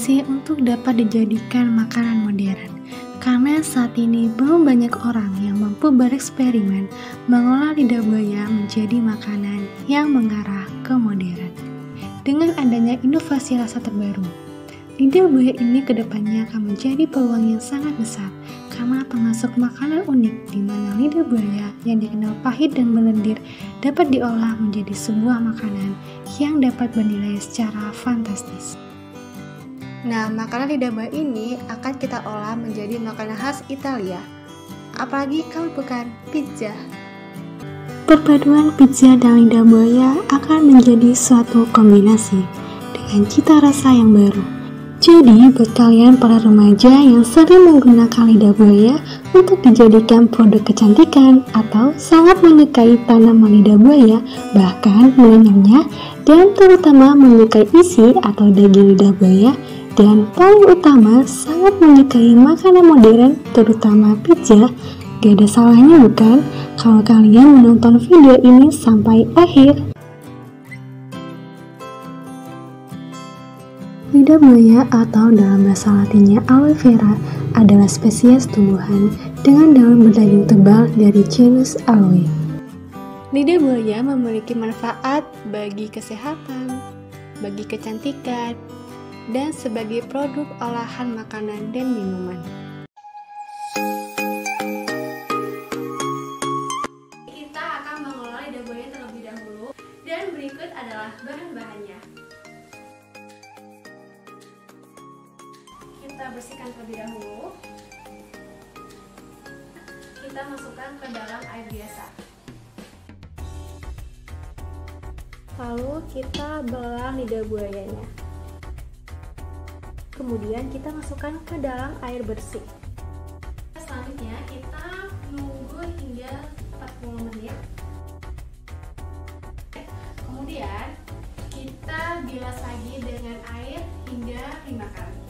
berpotensi untuk dapat dijadikan makanan modern. Karena saat ini belum banyak orang yang mampu bereksperimen mengolah lidah buaya menjadi makanan yang mengarah ke modern. Dengan adanya inovasi rasa terbaru, lidah buaya ini kedepannya akan menjadi peluang yang sangat besar karena termasuk makanan unik di mana lidah buaya yang dikenal pahit dan melendir dapat diolah menjadi sebuah makanan yang dapat bernilai secara fantastis. Nah, makanan lidah buaya ini akan kita olah menjadi makanan khas Italia. Apalagi kalau bukan pizza. Perpaduan pizza dan lidah buaya akan menjadi suatu kombinasi dengan cita rasa yang baru. Jadi, buat kalian para remaja yang sering menggunakan lidah buaya untuk dijadikan produk kecantikan atau sangat menyukai tanaman lidah buaya, bahkan mengenyamnya, dan terutama menyukai isi atau daging lidah buaya, dan paling utama sangat menyukai makanan modern, terutama pizza, gak ada salahnya bukan kalau kalian menonton video ini sampai akhir. Lidah buaya atau dalam bahasa latinnya aloe vera adalah spesies tumbuhan dengan daun berdaging tebal dari genus Aloe. Lidah buaya memiliki manfaat bagi kesehatan, bagi kecantikan, dan sebagai produk olahan makanan dan minuman. Kita akan mengolah lidah buaya terlebih dahulu dan berikut adalah bahan-bahannya. Kita bersihkan terlebih dahulu. Kita masukkan ke dalam air biasa. Lalu kita belah lidah buayanya. Kemudian kita masukkan ke dalam air bersih. Selanjutnya kita menunggu hingga 40 menit. Kemudian kita bilas lagi dengan air hingga 5 kali.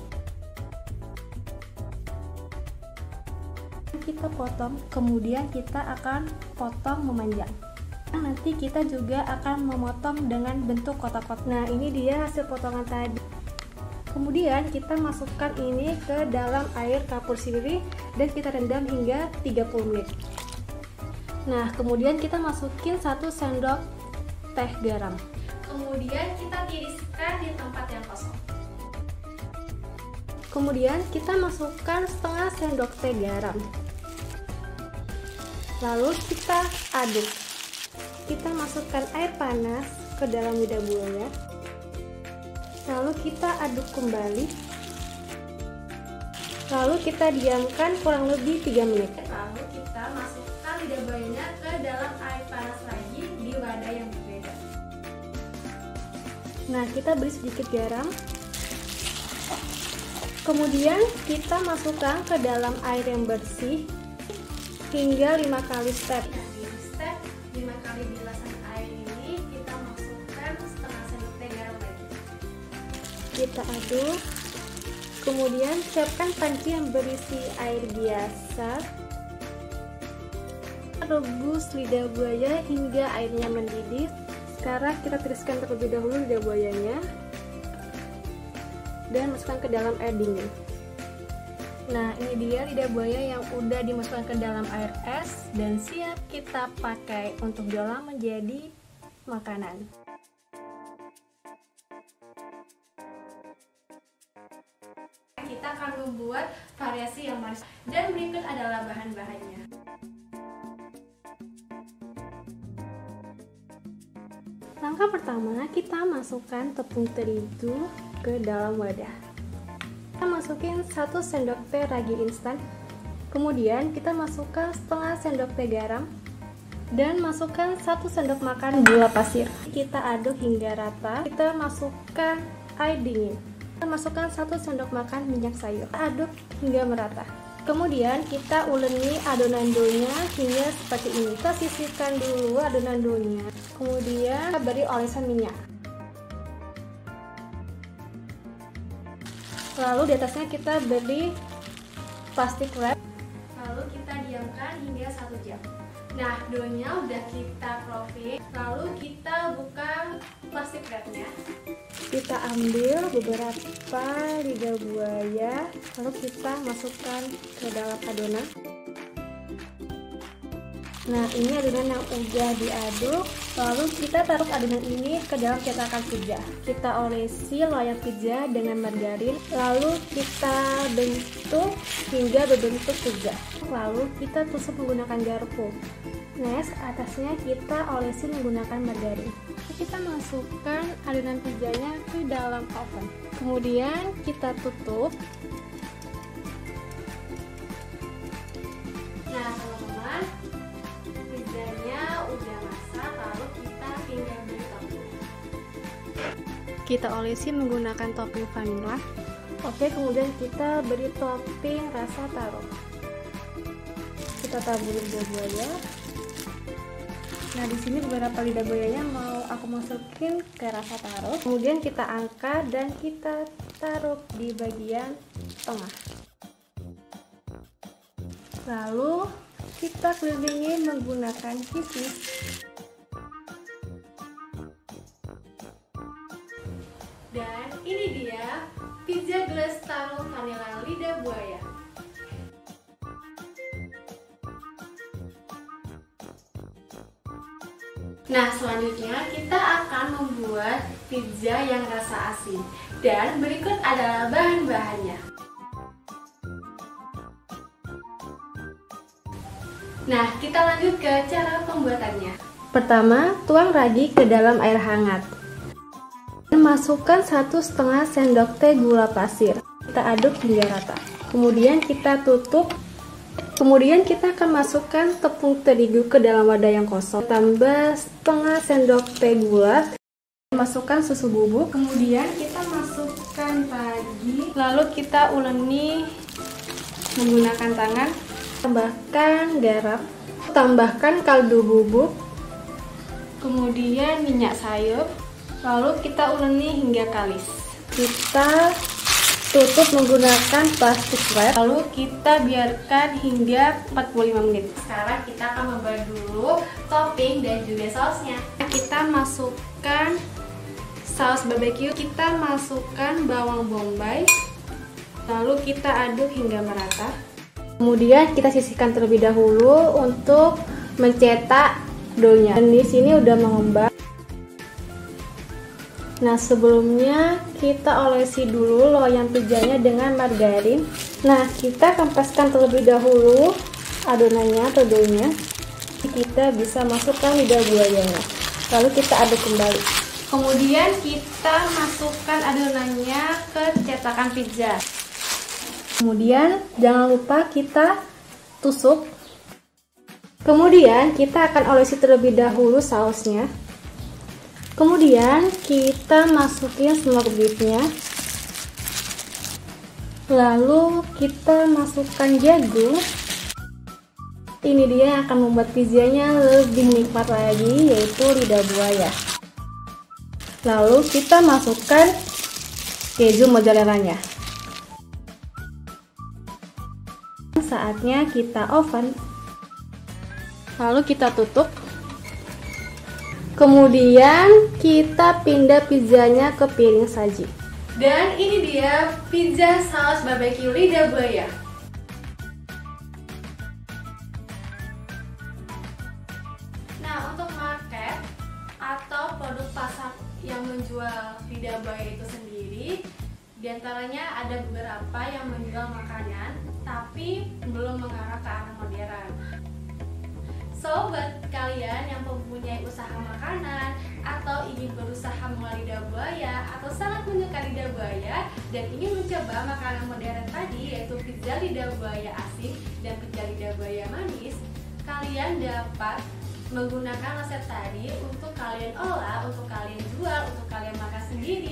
Kita potong, kemudian kita akan potong memanjang. Nanti kita juga akan memotong dengan bentuk kotak-kotak. Nah, ini dia hasil potongan tadi. Kemudian kita masukkan ini ke dalam air kapur sirih dan kita rendam hingga 30 menit. Nah, kemudian kita masukin 1 sendok teh garam. Kemudian kita tiriskan di tempat yang kosong. Kemudian kita masukkan setengah sendok teh garam. Lalu kita aduk. Kita masukkan air panas ke dalam lidah buaya. Lalu kita aduk kembali. Lalu kita diamkan kurang lebih 3 menit. Lalu kita masukkan lidah buayanya ke dalam air panas lagi di wadah yang berbeda. Nah, kita beri sedikit garam. Kemudian kita masukkan ke dalam air yang bersih hingga 5 kali step. Nah, di step 5 kali bilasan air ini kita masukkan setengah sendok teh garam lagi. Kita aduk. Kemudian siapkan panci yang berisi air biasa. Rebus lidah buaya hingga airnya mendidih. Sekarang kita tiriskan terlebih dahulu lidah buayanya dan masukkan ke dalam air dingin. Nah, ini dia lidah buaya yang udah dimasukkan ke dalam air es dan siap kita pakai untuk diolah menjadi makanan. Kita akan membuat variasi yang manis dan berikut adalah bahan-bahannya. Langkah pertama, kita masukkan tepung terigu ke dalam wadah. Kita masukin 1 sendok teh ragi instan. Kemudian kita masukkan setengah sendok teh garam dan masukkan 1 sendok makan gula pasir. Kita aduk hingga rata. Kita masukkan air dingin. Kita masukkan 1 sendok makan minyak sayur. Kita aduk hingga merata. Kemudian kita uleni adonan doughnya hingga seperti ini. Kita sisihkan dulu adonan doughnya. Kemudian kita beri olesan minyak. Lalu di atasnya kita beri plastik wrap. lalu kita diamkan hingga 1 jam. Nah, doughnya udah kita profil, lalu kita buka plastik wrapnya. Kita ambil beberapa lidah buaya, lalu kita masukkan ke dalam adonan. Nah, ini adonan yang udah diaduk, lalu kita taruh adonan ini ke dalam cetakan pizza. Kita olesi loyang pizza dengan margarin, lalu kita bentuk hingga berbentuk pizza. Lalu kita tusuk menggunakan garpu. Next, atasnya kita olesi menggunakan margarin. Kita masukkan adonan pizzanya ke dalam oven. Kemudian kita tutup. Nah, teman-teman, pizzanya udah masak, lalu kita tinggal beri topping. Kita olesi menggunakan topping vanilla. Oke, kemudian kita beri topping rasa taro. Kita taburi lidah buaya. Nah, di sini beberapa lidah buayanya mau aku masukin ke rasa taro. Kemudian kita angkat dan kita taruh di bagian tengah. Lalu kita kelilingi menggunakan cheese. Dan ini dia pizza glaze taro vanilla lidah buaya. Nah, selanjutnya kita akan membuat pizza yang rasa asin. Dan berikut adalah bahan-bahannya. Nah, kita lanjut ke cara pembuatannya. Pertama, tuang ragi ke dalam air hangat. Masukkan 1,5 sendok teh gula pasir. Kita aduk hingga rata. Kemudian kita tutup. Kemudian kita akan masukkan tepung terigu ke dalam wadah yang kosong. Tambah 1/2 sendok teh gula. Masukkan susu bubuk. Kemudian kita masukkan lagi. Lalu kita uleni menggunakan tangan. Tambahkan garam. Tambahkan kaldu bubuk. Kemudian minyak sayur. Lalu kita uleni hingga kalis. Kita tutup menggunakan plastik wrap, lalu kita biarkan hingga 45 menit. Sekarang kita akan membuat dulu topping dan juga sausnya. Kita masukkan saus barbecue, kita masukkan bawang bombay, lalu kita aduk hingga merata. Kemudian kita sisihkan terlebih dahulu untuk mencetak doughnya. Dan di sini udah mengembang. Nah, sebelumnya kita olesi dulu loyang pizzanya dengan margarin. Nah, kita kempeskan terlebih dahulu adonannya atau doughnya. Kita bisa masukkan lidah buayanya. Lalu kita aduk kembali. Kemudian kita masukkan adonannya ke cetakan pizza. Kemudian jangan lupa kita tusuk. Kemudian kita akan olesi terlebih dahulu sausnya. Kemudian kita masukin smoke beefnya. Lalu kita masukkan jagung. Ini dia yang akan membuat pizzanya lebih nikmat lagi, yaitu lidah buaya. Lalu kita masukkan keju mozzarella-nya. Saatnya kita oven. Lalu kita tutup. Kemudian kita pindah pizzanya ke piring saji. Dan ini dia pizza saus barbecue lidah buaya. Nah, untuk market atau produk pasar yang menjual lidah buaya itu sendiri, diantaranya ada beberapa yang menjual makanan tapi belum mengarah ke arah modern. So, buat kalian yang mempunyai usaha makanan atau ingin berusaha mengolah lidah buaya atau sangat menyukai lidah buaya dan ingin mencoba makanan modern tadi, yaitu pizza lidah buaya asin dan pizza lidah buaya manis, kalian dapat menggunakan resep tadi untuk kalian olah, untuk kalian jual, untuk kalian makan sendiri.